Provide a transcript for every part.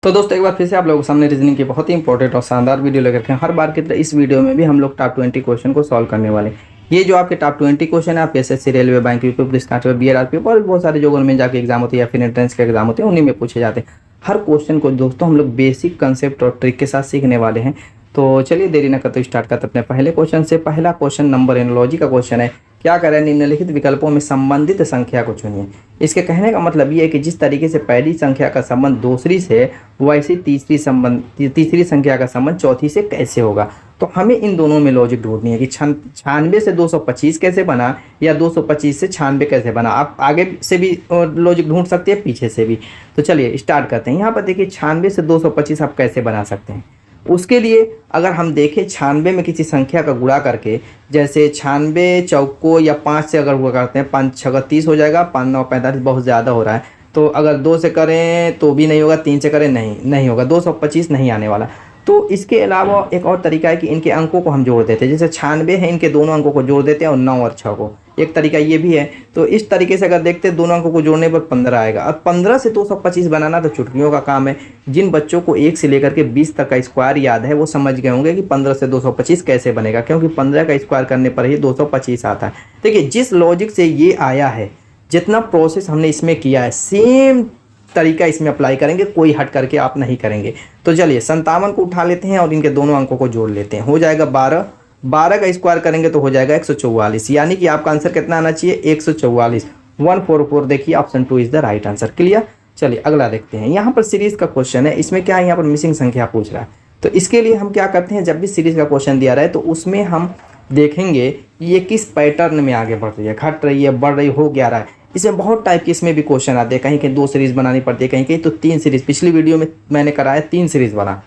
तो दोस्तों एक बार फिर से आप लोगों के सामने रीजनिंग की बहुत ही इंपॉर्टेंट और शानदार वीडियो लेकर के हर बार की तरह इस वीडियो में भी हम लोग टॉप 20 क्वेश्चन को सॉल्व करने वाले हैं। ये जो आपके टॉप 20 क्वेश्चन है आप SSC railway bank UP police constable BRRP और बहुत सारे जो गवर्नमेंट जाके एग्जाम होते हैं या फिर एंट्रेंस के एग्जाम होते हैं उन्हीं में पूछे जाते हैं। हर क्वेश्चन को दोस्तों हम लोग बेसिक कंसेप्ट और ट्रिक के साथ सीखने वाले हैं। तो चलिए देरी न करते स्टार्ट करते अपने पहले क्वेश्चन से। पहला क्वेश्चन नंबर एनोलॉजी का क्वेश्चन है। क्या करें, निम्नलिखित विकल्पों में संबंधित संख्या को चुनिए। इसके कहने का मतलब ये है कि जिस तरीके से पहली संख्या का संबंध दूसरी से वैसे तीसरी संख्या का संबंध चौथी से कैसे होगा। तो हमें इन दोनों में लॉजिक ढूंढनी है कि 96 से 225 कैसे बना या 225 से 96 कैसे बना। आप आगे से भी लॉजिक ढूंढ सकते हैं, पीछे से भी। तो चलिए स्टार्ट करते हैं। यहाँ पर देखिए 96 से 225 आप कैसे बना सकते हैं। उसके लिए अगर हम देखें 96 में किसी संख्या का गुणा करके, जैसे 96 चौको या 5 से अगर गुणा करते हैं 5 6 30 हो जाएगा, 5 9 45 बहुत ज़्यादा हो रहा है। तो अगर 2 से करें तो भी नहीं होगा, 3 से करें नहीं होगा, 225 नहीं आने वाला। तो इसके अलावा एक और तरीका है कि इनके अंकों को हम जोड़ देते हैं। जैसे 96 है, इनके दोनों अंकों को जोड़ देते हैं और 9 और 6 को, एक तरीका ये भी है। तो इस तरीके से अगर देखते हैं दोनों अंकों को जोड़ने पर 15 आएगा। अब 15 से 225 बनाना तो चुटकियों का काम है। जिन बच्चों को 1 से लेकर के 20 तक का स्क्वायर याद है वो समझ गए होंगे कि 15 से 225 कैसे बनेगा, क्योंकि 15 का स्क्वायर करने पर ही 225 आता है। देखिए जिस लॉजिक से ये आया है, जितना प्रोसेस हमने इसमें किया है, सेम तरीका इसमें अप्लाई करेंगे, कोई हट करके आप नहीं करेंगे। तो चलिए 57 को उठा लेते हैं और इनके दोनों अंकों को जोड़ लेते हैं। हो जाएगा 12, 12 का स्क्वायर करेंगे तो हो जाएगा 144। यानी कि आपका आंसर कितना आना चाहिए, 144, 144। देखिए option 2 is the right answer. Clear. चलिए अगला देखते हैं। यहाँ पर सीरीज का क्वेश्चन है। इसमें क्या है, यहाँ पर मिसिंग संख्या पूछ रहा है। तो इसके लिए हम क्या करते हैं, जब भी सीरीज का क्वेश्चन दिया रहा है तो उसमें हम देखेंगे ये किस पैटर्न में आगे बढ़ रही है, घट रही है, बढ़ रही, हो क्या रहा है। इसमें बहुत टाइप के इसमें भी क्वेश्चन आते हैं। कहीं कहीं 2 सीरीज बनानी पड़ती है, कहीं कहीं तो 3 सीरीज। पिछली वीडियो में मैंने कराया 3 सीरीज बना।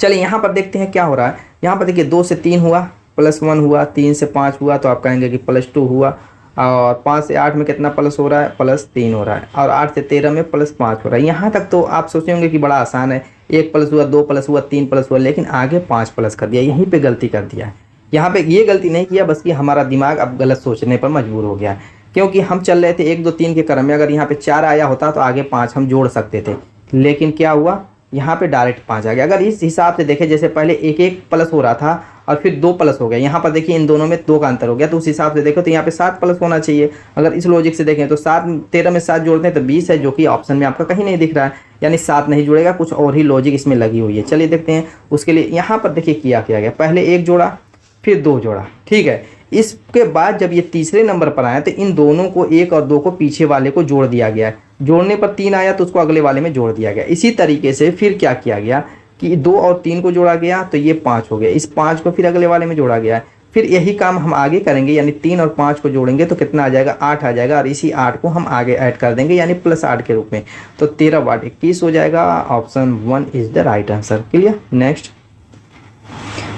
चलिए यहाँ पर देखते हैं क्या हो रहा है। यहाँ पर देखिए 2 से 3 हुआ, +1 हुआ, 3 से 5 हुआ तो आप कहेंगे कि +2 हुआ, और 5 से 8 में कितना प्लस हो रहा है, +3 हो रहा है, और 8 से 13 में +5 हो रहा है। यहाँ तक तो आप सोचे होंगे कि बड़ा आसान है, 1 प्लस हुआ, 2 प्लस हुआ, 3 प्लस हुआ, लेकिन आगे 5 प्लस कर दिया। यहीं पे गलती कर दिया है। यहाँ पे ये गलती नहीं किया, बस कि हमारा दिमाग अब गलत सोचने पर मजबूर हो गया, क्योंकि हम चल रहे थे 1 2 3 के क्रम में। अगर यहाँ पे 4 आया होता तो आगे 5 हम जोड़ सकते थे, लेकिन क्या हुआ, यहाँ पे डायरेक्ट 5 आ गया। अगर इस हिसाब से देखें, जैसे पहले 1 1 प्लस हो रहा था और फिर 2 प्लस हो गया, यहाँ पर देखिए इन दोनों में 2 का अंतर हो गया, तो उस हिसाब से देखो तो यहाँ पे 7 प्लस होना चाहिए। अगर इस लॉजिक से देखें तो 7 13 में 7 जोड़ते हैं तो 20 है, जो कि ऑप्शन में आपका कहीं नहीं दिख रहा है, यानी 7 नहीं जुड़ेगा, कुछ और ही लॉजिक इसमें लगी हुई है। चलिए देखते हैं। उसके लिए यहाँ पर देखिए किया गया, पहले 1 जोड़ा फिर 2 जोड़ा, ठीक है। इसके बाद जब ये तीसरे नंबर पर आया तो इन दोनों को, 1 और 2 को पीछे वाले को जोड़ दिया गया है। जोड़ने पर 3 आया तो उसको अगले वाले में जोड़ दिया गया। इसी तरीके से फिर क्या किया गया कि 2 और 3 को जोड़ा गया तो ये 5 हो गया, इस 5 को फिर अगले वाले में जोड़ा गया है। फिर यही काम हम आगे करेंगे, यानी 3 और 5 को जोड़ेंगे तो कितना आ जाएगा, 8 आ जाएगा, और इसी 8 को हम आगे ऐड कर देंगे, यानी +8 के रूप में। तो 13 × 8 21 हो जाएगा। Option 1 is the right answer. Clear. Next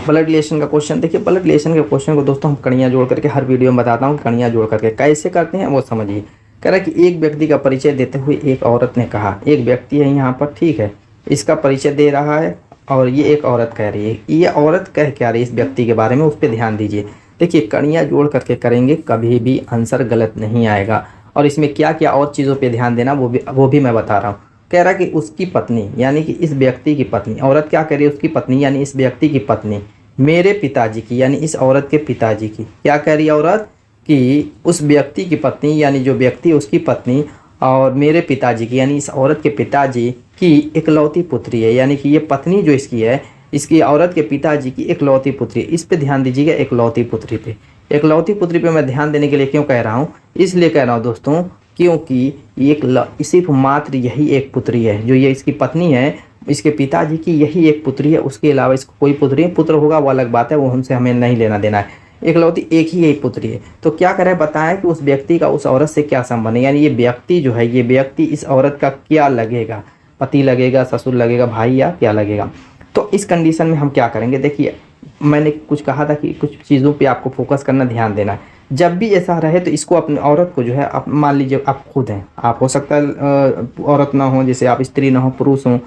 blood relation का क्वेश्चन देखिए। ब्लड रिलेशन के क्वेश्चन को दोस्तों हम कड़ियाँ जोड़ करके हर वीडियो में बताता हूँ, कड़ियाँ जोड़ करके कैसे करते हैं वो समझिए। कह रहा है कि एक व्यक्ति का परिचय देते हुए एक औरत ने कहा, एक व्यक्ति है यहाँ पर, ठीक है, इसका परिचय दे रहा है और ये एक औरत कह रही है। ये औरत कह क्या रही है इस व्यक्ति के बारे में, उस पर ध्यान दीजिए। देखिए कड़ियाँ जोड़ करके करेंगे, कभी भी आंसर गलत नहीं आएगा। और इसमें क्या क्या और चीज़ों पर ध्यान देना वो भी मैं बता रहा हूँ। कह रहा है कि उसकी पत्नी, यानी कि इस व्यक्ति की पत्नी, औरत क्या कह रही है, उसकी पत्नी यानी इस व्यक्ति की पत्नी, मेरे पिताजी की, यानी इस औरत के पिताजी की, क्या कह रही है औरत कि उस व्यक्ति की पत्नी, यानी जो व्यक्ति है उसकी पत्नी, और मेरे पिताजी की, यानी इस औरत के पिताजी की इकलौती पुत्री है। यानी कि ये पत्नी जो इसकी है, इसकी औरत के पिताजी की इकलौती पुत्री। इस पे ध्यान दीजिएगा, इकलौती पुत्री पे। इकलौती पुत्री पे मैं ध्यान देने के लिए क्यों कह रहा हूँ, इसलिए कह रहा हूँ दोस्तों, क्योंकि सिर्फ मात्र यही एक पुत्री है, जो ये इसकी पत्नी है, इसके पिताजी की यही एक पुत्री है। उसके अलावा इसको कोई पुत्र होगा वो अलग बात है, वो हमसे हमें नहीं लेना देना है। इकलौती एक ही एक पुत्री है। तो क्या करे, बताएं कि उस व्यक्ति का उस औरत से क्या संबंध है, यानी ये व्यक्ति जो है, ये व्यक्ति इस औरत का क्या लगेगा, पति लगेगा, ससुर लगेगा, भाई, या क्या लगेगा। तो इस कंडीशन में हम क्या करेंगे, देखिए मैंने कुछ कहा था कि कुछ चीज़ों पे आपको फोकस करना, ध्यान देना है। जब भी ऐसा रहे तो इसको, अपनी औरत को जो है, आप मान लीजिए आप खुद हैं, आप हो सकता है औरत ना हो, जैसे आप स्त्री ना हो, पुरुष हों,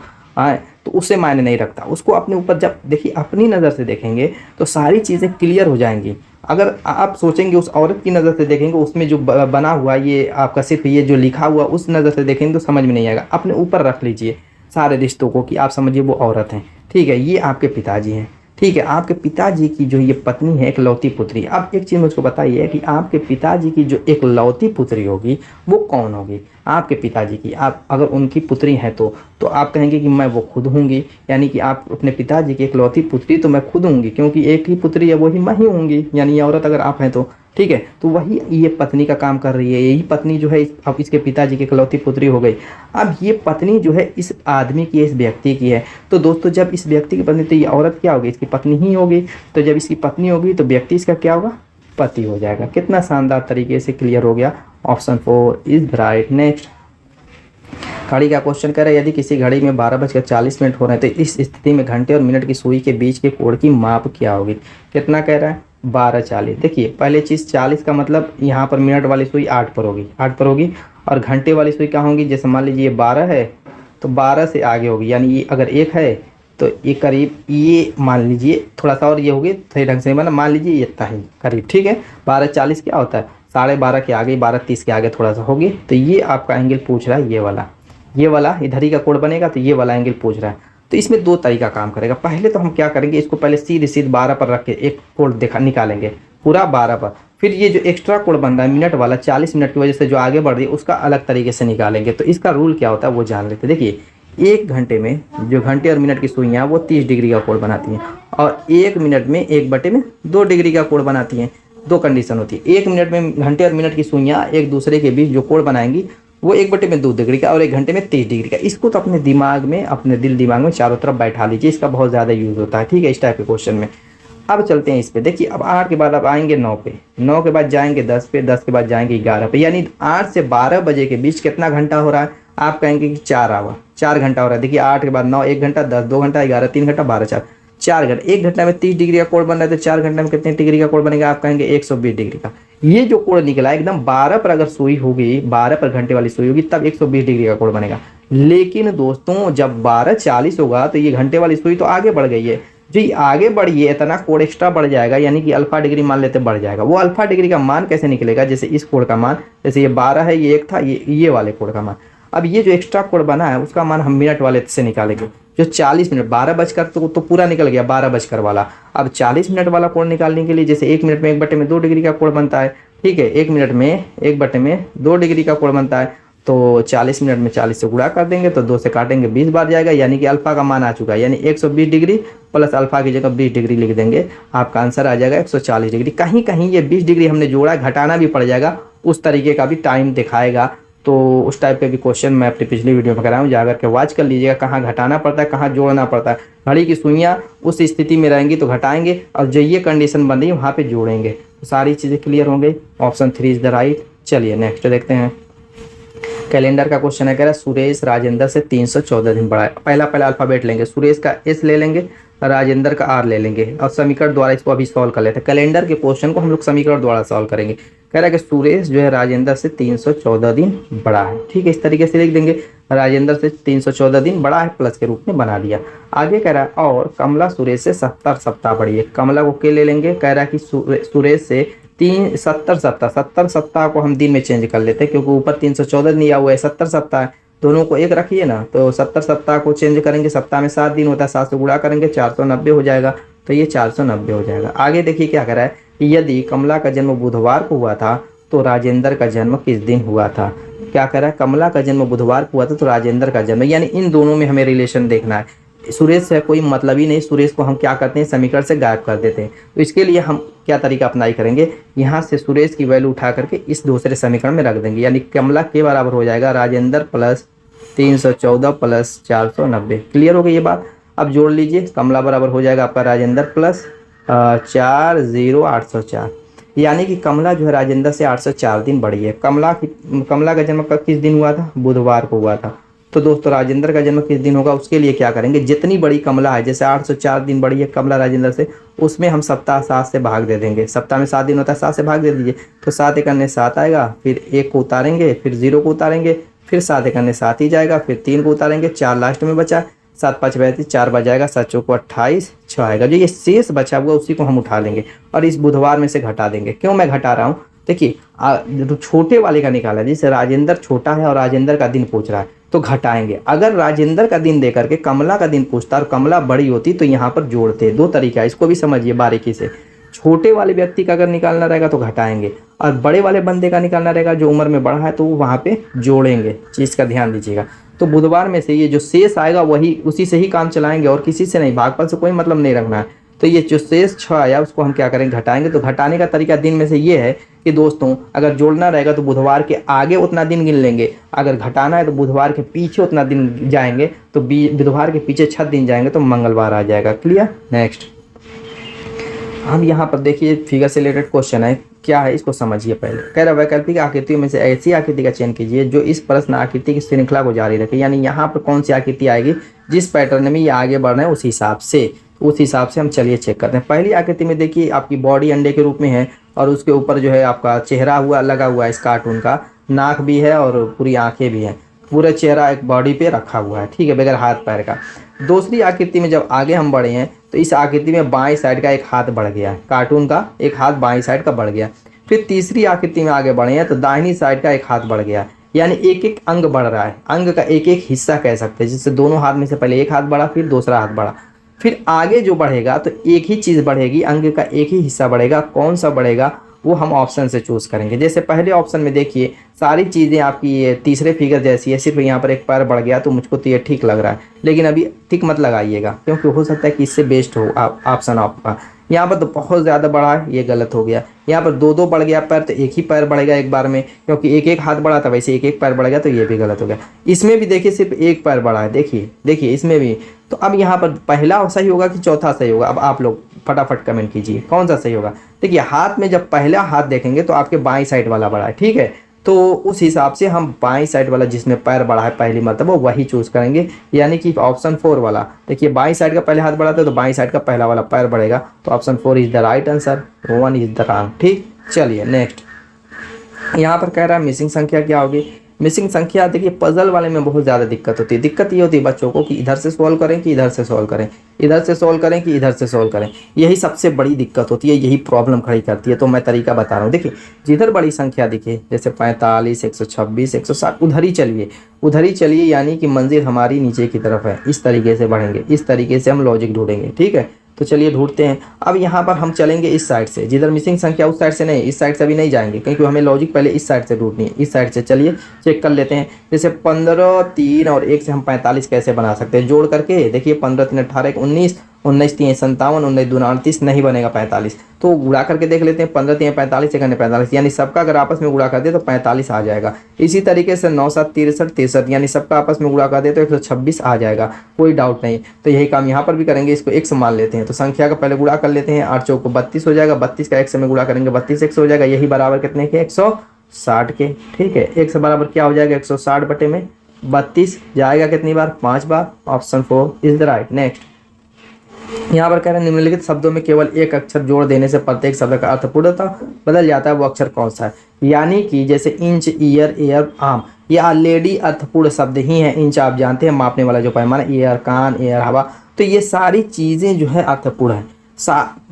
तो उससे मायने नहीं रखता। उसको अपने ऊपर जब देखिए, अपनी नज़र से देखेंगे तो सारी चीज़ें क्लियर हो जाएंगी। अगर आप सोचेंगे उस औरत की नज़र से देखेंगे, उसमें जो बना हुआ ये आपका सिर्फ ये जो लिखा हुआ, उस नज़र से देखेंगे तो समझ में नहीं आएगा। अपने ऊपर रख लीजिए, सारे रिश्तों को कि आप समझिए वो औरत हैं, ठीक है, ये आपके पिताजी हैं, ठीक है। आपके पिताजी की जो ये पत्नी है इकलौती पुत्री। अब एक चीज़ मुझको बताइए कि आपके पिताजी की जो इकलौती पुत्री होगी वो कौन होगी? आपके पिताजी की, आप अगर उनकी पुत्री हैं तो आप कहेंगे कि मैं वो खुद होंगी, यानी कि आप अपने पिताजी की इकलौती पुत्री तो मैं खुद होंगी, क्योंकि एक ही पुत्री है वही मैं ही होंगी, यानी ये औरत अगर आप हैं तो, ठीक है। तो वही ये पत्नी का काम कर रही है, यही पत्नी जो है अब इसके पिताजी की इकलौती पुत्री हो गई। अब ये पत्नी जो है इस आदमी की, इस व्यक्ति की है। तो दोस्तों जब इस व्यक्ति की पत्नी, तो ये औरत क्या होगी? इसकी पत्नी ही होगी। तो जब इसकी पत्नी होगी तो व्यक्ति इसका क्या होगा? पति हो जाएगा। कितना शानदार तरीके से क्लियर हो गया। Option 4 is right. नेक्स्ट, घड़ी का क्वेश्चन कह रहा है यदि किसी घड़ी में 12:40 हो रहे हैं तो इस स्थिति में घंटे और मिनट की सुई के बीच के कोण की माप क्या होगी? कितना कह रहा है? 12:40। देखिए पहले चीज़ 40 का मतलब यहाँ पर मिनट वाली सुई 8 पर होगी, 8 पर होगी, और घंटे वाली सुई क्या होगी? जैसे मान लीजिए 12 है तो 12 से आगे होगी, यानी ये अगर 1 है तो ये करीब, ये मान लीजिए थोड़ा सा और ये होगी, सही ढंग से मतलब मान लीजिए इतना ही करीब, ठीक है। 12:40 क्या होता है? 12:30 के आगे, 12:30 के आगे थोड़ा सा होगी। तो ये आपका एंगल पूछ रहा है, ये वाला इधर ही का कोण बनेगा, तो ये वाला एंगल पूछ रहा है। तो इसमें दो तरीका काम करेगा। पहले तो हम क्या करेंगे, इसको पहले सीधे 12 पर रख के एक कोण निकालेंगे पूरा 12 पर, फिर ये जो एक्स्ट्रा कोण बन रहा है मिनट वाला 40 मिनट की वजह से जो आगे बढ़ रही है उसका अलग तरीके से निकालेंगे। तो इसका रूल क्या होता है वो जान लेते। देखिए 1 घंटे में जो घंटे और मिनट की सुइयाँ वो 30 डिग्री का कोण बनाती हैं, और 1 मिनट में 1/2 डिग्री का कोण बनाती हैं। दो कंडीशन होती है, 1 मिनट में घंटे और मिनट की सुइयाँ एक दूसरे के बीच जो कोण बनाएंगी वो 1/2 डिग्री का, और 1 घंटे में 30 डिग्री का। इसको तो अपने दिमाग में, अपने दिमाग में चारों तरफ बैठा लीजिए, इसका बहुत ज़्यादा यूज़ होता है, ठीक है, इस टाइप के क्वेश्चन में। अब चलते हैं इस पे। देखिए अब 8 के बाद आप आएंगे 9 पे, 9 के बाद जाएंगे 10 पे, 10 के बाद जाएंगे 11 पे, यानी 8 से 12 बजे के बीच कितना घंटा हो रहा है? आप कहेंगे कि 4 आवर, 4 घंटा हो रहा है। देखिए 8 के बाद 9 1 घंटा, 10 2 घंटा, 11 3 घंटा, 12 4 घंटे। 1 घंटा में 30 डिग्री का कोण बन रहा है, तो 4 घंटे में कितने डिग्री का कोण बनेगा? आप कहेंगे 120 डिग्री का। ये जो कोण निकला एकदम 12 पर अगर सुई होगी, 12 पर घंटे वाली सुई होगी तब 120 डिग्री का कोण बनेगा। लेकिन दोस्तों जब 12:40 होगा तो ये घंटे वाली सुई तो आगे बढ़ गई है, जी आगे बढ़िए इतना कोण एक्स्ट्रा बढ़ जाएगा, यानी कि अल्फा डिग्री मान लेते बढ़ जाएगा। वो अल्फा डिग्री का मान कैसे निकलेगा? जैसे इस कोण का मान, जैसे ये 12 है, ये 1 था, ये वाले कोण का मान। अब ये जो एक्स्ट्रा कोण बना है उसका मान हम मिनट वाले से निकालेंगे। जो 40 मिनट, 12 बजकर तो पूरा निकल गया, 12 बजकर वाला। अब 40 मिनट वाला कोण निकालने के लिए जैसे 1 मिनट में 1/2 डिग्री का कोण बनता है, ठीक है, 1 मिनट में 1/2 डिग्री का कोण बनता है। तो 40 मिनट में 40 से गुणा कर देंगे तो 2 से काटेंगे 20 बार जाएगा, यानी कि अल्फा का मान आ चुका है, यानी 120 डिग्री प्लस अल्फा की जगह 20 डिग्री लिख देंगे, आपका आंसर आ जाएगा 140 डिग्री। कहीं कहीं ये 20 डिग्री हमने जोड़ा, घटाना भी पड़ जाएगा, उस तरीके का भी टाइम दिखाएगा। तो उस टाइप के भी क्वेश्चन मैं अपनी पिछली वीडियो में कराऊँ, जा करके वॉच कर लीजिएगा, कहाँ घटाना पड़ता है कहाँ जोड़ना पड़ता है। घड़ी की सुइयाँ उस स्थिति में रहेंगी तो घटाएंगे, और जो ये कंडीशन बन रही है वहाँ पे जोड़ेंगे। तो सारी चीज़ें क्लियर हो गई। Option 3 is the right. चलिए नेक्स्ट देखते हैं। कैलेंडर का क्वेश्चन है, कह रहा है सुरेश राजेंद्र से 314 दिन बड़ा है। पहला अल्फाबेट लेंगे, सुरेश का एस ले लेंगे, राजेंद्र का आर ले लेंगे, और समीकरण द्वारा इसको अभी सॉल्व कर लेते हैं। कैलेंडर के क्वेश्चन को हम लोग समीकरण द्वारा सॉल्व करेंगे। कह रहा है कि सुरेश जो है राजेंद्र से 314 दिन बड़ा है, ठीक है, इस तरीके से लिख देंगे, राजेंद्र से 314 दिन बड़ा है, प्लस के रूप में बना दिया। आगे कह रहा है और कमला सुरेश से 70 सप्ताह बड़ी है। कमला को के ले लेंगे, कह रहा है कि सुरेश से 70 सप्ताह को हम दिन में चेंज कर लेते हैं, क्योंकि ऊपर 314 दिन दिया हुआ है, 70 सप्ताह है, दोनों को एक रखिए ना, तो 70 सप्ताह को चेंज करेंगे, सप्ताह में 7 दिन होता है, 7 से गुणा करेंगे 490 हो जाएगा, तो ये 490 हो जाएगा। आगे देखिए क्या कह रहा है कि यदि कमला का जन्म बुधवार को हुआ था तो राजेंद्र का जन्म किस दिन हुआ था? क्या कह रहा है? कमला का जन्म बुधवार को हुआ था तो राजेंद्र का जन्म, यानी इन दोनों में हमें रिलेशन देखना है। सुरेश से कोई मतलब ही नहीं, सुरेश को हम क्या करते हैं, समीकरण से गायब कर देते हैं। तो इसके लिए हम क्या तरीका अपनाई करेंगे, यहाँ से सुरेश की वैल्यू उठा करके इस दूसरे समीकरण में रख देंगे, यानी कमला के बराबर हो जाएगा राजेंद्र प्लस 314 प्लस 490। क्लियर हो गई ये बात? अब जोड़ लीजिए, कमला बराबर हो जाएगा आपका राजेंद्र प्लस 804, यानी कि कमला जो है राजेंद्र से 804 दिन बड़ी है। कमला का जन्म किस दिन हुआ था? बुधवार को हुआ था। तो दोस्तों राजेंद्र का जन्म किस दिन होगा, उसके लिए क्या करेंगे, जितनी बड़ी कमला है, जैसे 804 दिन बड़ी है कमला राजेंद्र से, उसमें हम सप्ताह 7 से भाग दे देंगे। सप्ताह में 7 दिन होता है, 7 से भाग दे दीजिए, तो 7 एक अन्य 7 आएगा, फिर 1 को उतारेंगे, फिर 0 को उतारेंगे, फिर 7 एक अन्य 7 ही जाएगा, फिर 3 को उतारेंगे, 4 लास्ट में बचा, 7 5 35, 4 बजाएगा, 7 चौको 28, 6 आएगा। जो ये शेष बचा हुआ उसी को हम उठा लेंगे और इस बुधवार में से घटा देंगे। क्यों मैं घटा रहा हूँ, देखिए छोटे वाले का निकाला है, जैसे राजेंद्र छोटा है और राजेंद्र का दिन पूछ रहा है, तो घटाएंगे। अगर राजेंद्र का दिन देकर के कमला का दिन पूछता और कमला बड़ी होती तो यहाँ पर जोड़ते। दो तरीका है, इसको भी समझिए बारीकी से। छोटे वाले व्यक्ति का अगर निकालना रहेगा तो घटाएंगे, और बड़े वाले बंदे का निकालना रहेगा जो उम्र में बड़ा है तो वो वहाँ पे जोड़ेंगे। चीज़ का ध्यान दीजिएगा। तो बुधवार में से ये जो शेष आएगा वही उसी से ही काम चलाएंगे और किसी से नहीं, भागफल से कोई मतलब नहीं रखना है। तो ये जो शेष 6 आया उसको हम क्या करेंगे, घटाएंगे। तो घटाने का तरीका दिन में से ये है कि दोस्तों अगर जोड़ना रहेगा तो बुधवार के आगे उतना दिन गिन लेंगे, अगर घटाना है तो बुधवार के पीछे उतना दिन जाएंगे, तो बुधवार के पीछे 6 दिन जाएंगे तो मंगलवार आ जाएगा। क्लियर। नेक्स्ट हम यहाँ पर देखिए फिगर से रिलेटेड क्वेश्चन है, क्या है इसको समझिए पहले। कह रहा वैकल्पिक आकृतियों में से ऐसी आकृति का चयन कीजिए जो इस प्रश्न आकृति की श्रृंखला को जारी रखे। यानी यहाँ पर कौन सी आकृति आएगी, जिस पैटर्न में ये आगे बढ़ रहे हैं उस हिसाब से हम चलिए चेक करते हैं। पहली आकृति में देखिए आपकी बॉडी अंडे के रूप में है और उसके ऊपर जो है आपका चेहरा लगा हुआ है, इस कार्टून का नाक भी है और पूरी आंखें भी हैं, पूरा चेहरा एक बॉडी पे रखा हुआ है, ठीक है, बगैर हाथ पैर का। दूसरी आकृति में जब आगे हम बढ़े हैं तो इस आकृति में बाएं साइड का एक हाथ बढ़ गया है, कार्टून का एक हाथ बाएं साइड का बढ़ गया। फिर तीसरी आकृति में आगे बढ़े हैं तो दाहिनी साइड का एक हाथ बढ़ गया, यानी एक एक अंग बढ़ रहा है, अंग का एक एक हिस्सा कह सकते हैं, जिससे दोनों हाथ में से पहले एक हाथ बढ़ा फिर दूसरा हाथ बढ़ा, फिर आगे जो बढ़ेगा तो एक ही चीज़ बढ़ेगी, अंग का एक ही हिस्सा बढ़ेगा। कौन सा बढ़ेगा वो हम ऑप्शन से चूज़ करेंगे। जैसे पहले ऑप्शन में देखिए सारी चीज़ें आपकी ये तीसरे फिगर जैसी है, सिर्फ यहाँ पर एक पैर बढ़ गया तो मुझको तो ये ठीक लग रहा है, लेकिन अभी ठीक मत लगाइएगा क्योंकि हो सकता है कि इससे बेस्ट हो ऑप्शन आपका। यहाँ पर तो बहुत ज़्यादा बढ़ा है, ये गलत हो गया। यहाँ पर दो बढ़ गया पैर तो एक ही पैर बढ़ेगा एक बार में, क्योंकि एक एक हाथ बढ़ा था वैसे एक एक पैर बढ़ गया तो ये भी गलत हो गया। इसमें भी देखिए सिर्फ एक पैर बढ़ा है, देखिए इसमें भी। तो अब यहाँ पर पहला सही होगा कि चौथा सही होगा, अब आप लोग फटाफट कमेंट कीजिए कौन सा सही होगा। देखिए हाथ में जब पहला हाथ देखेंगे तो आपके बाईं साइड वाला बढ़ा है, ठीक है, तो उस हिसाब से हम बाईं साइड वाला जिसमें पैर बढ़ा है पहली मरतबा वही चूज़ करेंगे, यानी कि ऑप्शन 4 वाला। देखिए बाईं साइड का पहले हाथ बढ़ाते तो बाईं साइड का पहला वाला पैर बढ़ेगा, तो option 4 is the right answer, 1 is the wrong. ठीक, चलिए नेक्स्ट। यहाँ पर कह रहा है मिसिंग संख्या क्या होगी। मिसिंग संख्या देखिए पजल वाले में बहुत ज़्यादा दिक्कत होती है। दिक्कत ये होती है बच्चों को कि इधर से सॉल्व करें कि इधर से सॉल्व करें, इधर से सॉल्व करें कि इधर से सॉल्व करें, यही सबसे बड़ी दिक्कत होती है, यही प्रॉब्लम खड़ी करती है। तो मैं तरीका बता रहा हूँ। देखिए जिधर बड़ी संख्या दिखे जैसे 45, 126, 160 उधर ही चलिए, यानी कि मंजिल हमारी नीचे की तरफ है। इस तरीके से बढ़ेंगे, इस तरीके से हम लॉजिक ढूंढेंगे, ठीक है। तो चलिए ढूंढते हैं। अब यहाँ पर हम चलेंगे इस साइड से, जिधर मिसिंग संख्या उस साइड से नहीं, इस साइड से अभी नहीं जाएंगे क्योंकि हमें लॉजिक पहले इस साइड से ढूंढनी है। इस साइड से चलिए चेक कर लेते हैं। जैसे 15, 3 और 1 से हम 45 कैसे बना सकते हैं जोड़ करके। देखिए 15, 3, 18, 19, 19, 3, 57, 19, 2, 38, नहीं बनेगा 45। तो गुणा करके देख लेते हैं, 15, 3, 45, 1, 45, यानी सबका अगर आपस में गुणा कर दे तो 45 आ जाएगा। इसी तरीके से 9, 7, 63, 63, यानी सबका आपस में गुणा कर दे तो 126 आ जाएगा, कोई डाउट नहीं। तो यही काम यहाँ पर भी करेंगे, इसको x मान लेते हैं। तो संख्या का पहले गुणा कर लेते हैं, 8 चौको 32 हो जाएगा, 32 का x में गुणा करेंगे 32 x हो जाएगा, यही बराबर कितने के 160 के, ठीक है। x बराबर क्या हो जाएगा 160 बटे में 32 जाएगा कितनी बार 5 बार, option 4 is the right. Next यहाँ पर कह रहे हैं निम्नलिखित शब्दों में केवल एक अक्षर जोड़ देने से प्रत्येक शब्द का अर्थ पूर्णतः बदल जाता है, वो अक्षर कौन सा है। यानी कि जैसे इंच, ईयर, एयर, आम, ये ऑलरेडी अर्थपूर्ण शब्द ही हैं। इंच आप जानते हैं मापने वाला जो पैमाना, एयर कान, एयर हवा, तो ये सारी चीज़ें जो है अर्थपूर्ण है।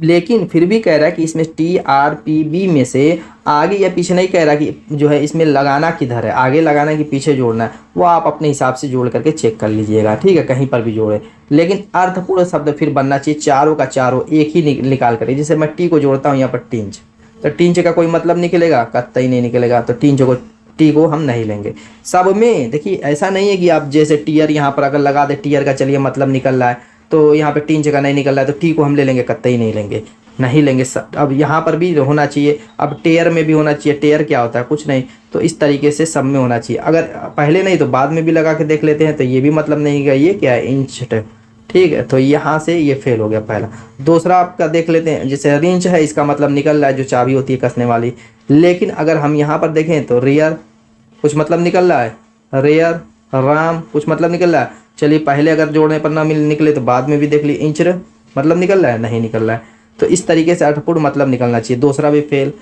लेकिन फिर भी कह रहा है कि इसमें TRPB में से आगे या पीछे नहीं कह रहा कि जो है इसमें लगाना किधर है, आगे लगाना कि पीछे जोड़ना है, वो आप अपने हिसाब से जोड़ करके चेक कर लीजिएगा, ठीक है, कहीं पर भी जोड़े। लेकिन अर्थपूर्ण शब्द फिर बनना चाहिए, चारों का चारों एक ही निकाल कर। जैसे मैं टी को जोड़ता हूँ यहाँ पर टींच, तो टींच का कोई मतलब निकलेगा, कतई नहीं निकलेगा, तो टी को हम नहीं लेंगे। सब में देखिए ऐसा नहीं है कि आप जैसे टीयर यहाँ पर अगर लगा दे, टीयर का चलिए मतलब निकल रहा है तो यहाँ पे 3 जगह नहीं निकल रहा है तो टी को हम ले लेंगे, कतई नहीं लेंगे। अब यहाँ पर भी होना चाहिए, अब टेयर में भी होना चाहिए। टेयर क्या होता है, कुछ नहीं, तो इस तरीके से सब में होना चाहिए। अगर पहले नहीं तो बाद में भी लगा के देख लेते हैं, तो ये भी मतलब नहीं है, ये क्या है इंच, ठीक है। तो यहाँ से ये फेल हो गया पहला। दूसरा आपका देख लेते हैं, जैसे रिंच है, इसका मतलब निकल रहा है जो चाबी होती है कसने वाली। लेकिन अगर हम यहाँ पर देखें तो रेयर कुछ मतलब निकल रहा है, रेयर, राम कुछ मतलब निकल रहा है। चलिए पहले अगर जोड़ने पर ना निकले तो बाद में भी देख ली, इंच मतलब निकल रहा है, नहीं निकल रहा है। तो इस तरीके से अर्थपूर्ण मतलब निकलना चाहिए। दूसरा भी फेल।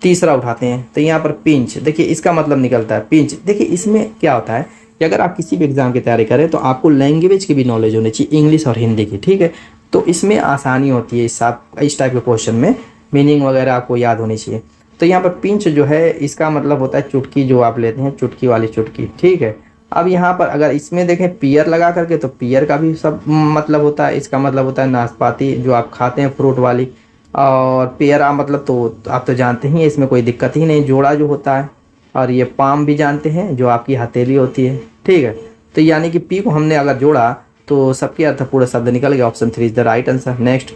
तीसरा उठाते हैं तो यहाँ पर पिंच, देखिए इसका मतलब निकलता है पिंच। देखिए इसमें क्या होता है कि अगर आप किसी भी एग्जाम की तैयारी करें तो आपको लैंग्वेज की भी नॉलेज होनी चाहिए, इंग्लिश और हिंदी की, ठीक है। तो इसमें आसानी होती है, इस टाइप के क्वेश्चन में मीनिंग वगैरह आपको याद होनी चाहिए। तो यहाँ पर पिंच जो है इसका मतलब होता है चुटकी, जो आप लेते हैं चुटकी वाली चुटकी, ठीक है। अब यहाँ पर अगर इसमें देखें पियर लगा करके, तो पियर का भी सब मतलब होता है, इसका मतलब होता है नाशपाती जो आप खाते हैं फ्रूट वाली। और पेयरा मतलब तो आप तो जानते ही हैं, इसमें कोई दिक्कत ही नहीं, जोड़ा जो होता है। और ये पाम भी जानते हैं, जो आपकी हथेली होती है, ठीक है। तो यानी कि पी को हमने अगर जोड़ा तो सबके अर्थ पूरा शब्द निकल गया। Option 3 is the right answer. Next,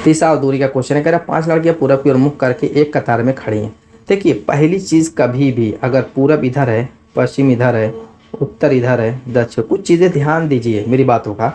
तीसरा और दूरी का क्वेश्चन है, कह रहा 5 लड़कियां पूरब की ओर मुख करके एक कतार में खड़ी हैं। देखिए पहली चीज़, कभी भी अगर पूरब इधर है, पश्चिम इधर है, उत्तर इधर है, दक्षिण, कुछ चीज़ें ध्यान दीजिए मेरी बातों का।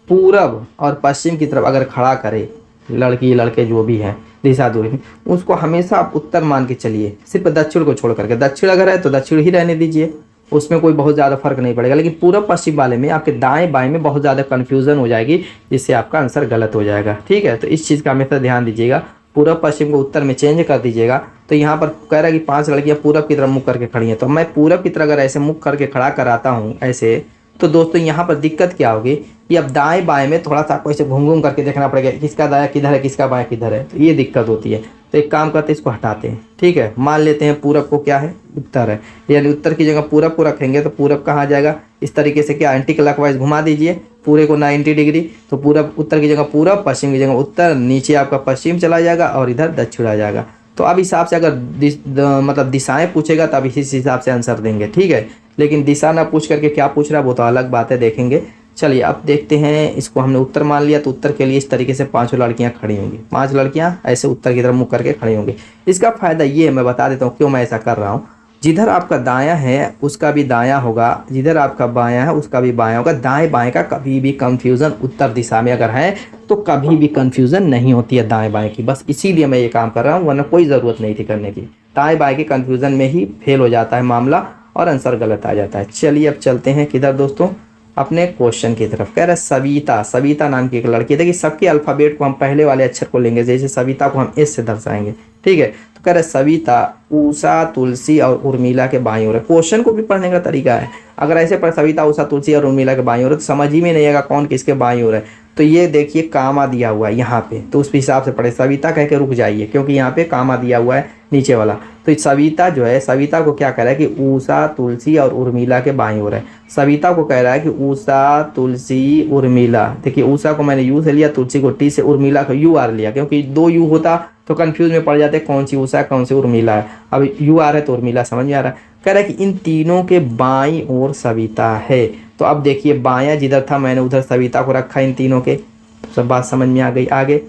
पूरब और पश्चिम की तरफ अगर खड़ा करे लड़की लड़के जो भी हैं दिशा दूरी में, उसको हमेशा आप उत्तर मान के चलिए, सिर्फ दक्षिण को छोड़ करके। दक्षिण अगर है तो दक्षिण ही रहने दीजिए, उसमें कोई बहुत ज़्यादा फर्क नहीं पड़ेगा। लेकिन पूरब पश्चिम वाले में आपके दाएं बाएं में बहुत ज़्यादा कन्फ्यूज़न हो जाएगी, जिससे आपका आंसर गलत हो जाएगा, ठीक है। तो इस चीज़ का हमेशा ध्यान दीजिएगा, पूरब पश्चिम को उत्तर में चेंज कर दीजिएगा। तो यहाँ पर कह रहा है कि 5 लड़कियाँ पूरब की तरफ मुख करके खड़ी हैं, तो मैं पूरब की तरफ अगर ऐसे मुख करके खड़ा कराता हूँ ऐसे, तो दोस्तों यहाँ पर दिक्कत क्या होगी कि अब दाएं बाएं में थोड़ा सा आपको ऐसे घूम घूम करके देखना पड़ेगा, किसका दाया किधर है, किसका बाएं किधर है, तो ये दिक्कत होती है। तो एक काम करते हैं, इसको हटाते हैं, ठीक है। मान लेते हैं पूरब को क्या है, उत्तर है, यानी उत्तर की जगह पूरब को रखेंगे, तो पूरब कहाँ आ जाएगा, इस तरीके से क्या एंटी क्लॉकवाइज घुमा दीजिए पूरे को 90 डिग्री। तो पूरब, उत्तर की जगह पूरब, पश्चिम की जगह उत्तर, नीचे आपका पश्चिम चला जाएगा और इधर दक्षिण आ जाएगा। तो अब हिसाब से अगर मतलब दिशाएं पूछेगा तो अब इस हिसाब से आंसर देंगे, ठीक है। लेकिन दिशा ना पूछ करके क्या पूछ रहा है वो तो अलग बात है, देखेंगे। चलिए अब देखते हैं, इसको हमने उत्तर मान लिया, तो उत्तर के लिए इस तरीके से 5 लड़कियां खड़ी होंगी, 5 लड़कियां ऐसे उत्तर की तरफ मुख करके खड़ी होंगी। इसका फायदा ये है, मैं बता देता हूँ क्यों मैं ऐसा कर रहा हूँ। जिधर आपका दायां है उसका भी दायां होगा, जिधर आपका बायां है उसका भी बायां होगा। दाएं बाएं का कभी भी कंफ्यूजन उत्तर दिशा में अगर है तो कभी भी कंफ्यूजन नहीं होती है दाएं बाएं की, बस इसीलिए मैं ये काम कर रहा हूँ, वरना कोई ज़रूरत नहीं थी करने की। दाएं बाएं के कंफ्यूजन में ही फेल हो जाता है मामला और आंसर गलत आ जाता है। चलिए अब चलते हैं किधर दोस्तों, अपने क्वेश्चन की तरफ। कह रहा है सविता, सविता नाम की एक लड़की। देखिए सबके अल्फ़ाबेट को हम पहले वाले अक्षर को लेंगे, जैसे सविता को हम एस से दर्शाएंगे, ठीक है। तो कह रहे सविता उषा तुलसी और उर्मिला के बाईं ओर है। क्वेश्चन को भी पढ़ने का तरीका है, अगर ऐसे पढ़ सविता उषा तुलसी और उर्मिला के बाईं ओर है तो समझ ही में नहीं आएगा कौन किसके बाईं ओर है। तो ये देखिए कामा दिया हुआ है यहाँ पे, तो उस हिसाब से पढ़े, सविता कह के रुक जाइए क्योंकि यहाँ पे कामा दिया हुआ है नीचे वाला। तो सविता जो है, सविता को क्या कह रहा है कि उषा तुलसी और उर्मिला के बाईं ओर है। सविता को कह रहा है कि उषा तुलसी उर्मिला। देखिए उषा को मैंने यू से लिया, तुलसी को टी से, उर्मिला को यू आर लिया, क्योंकि 2 यू होता तो कंफ्यूज में पड़ जाते कौन सी उषा कौन सी उर्मिला है। अब यू आर है तो उर्मिला समझ में आ रहा है। कह रहा है कि इन तीनों के बाईं ओर सविता है। तो अब देखिए बायां जिधर था मैंने उधर सविता को रखा इन तीनों के, तो सब बात समझ में आ गई। आगे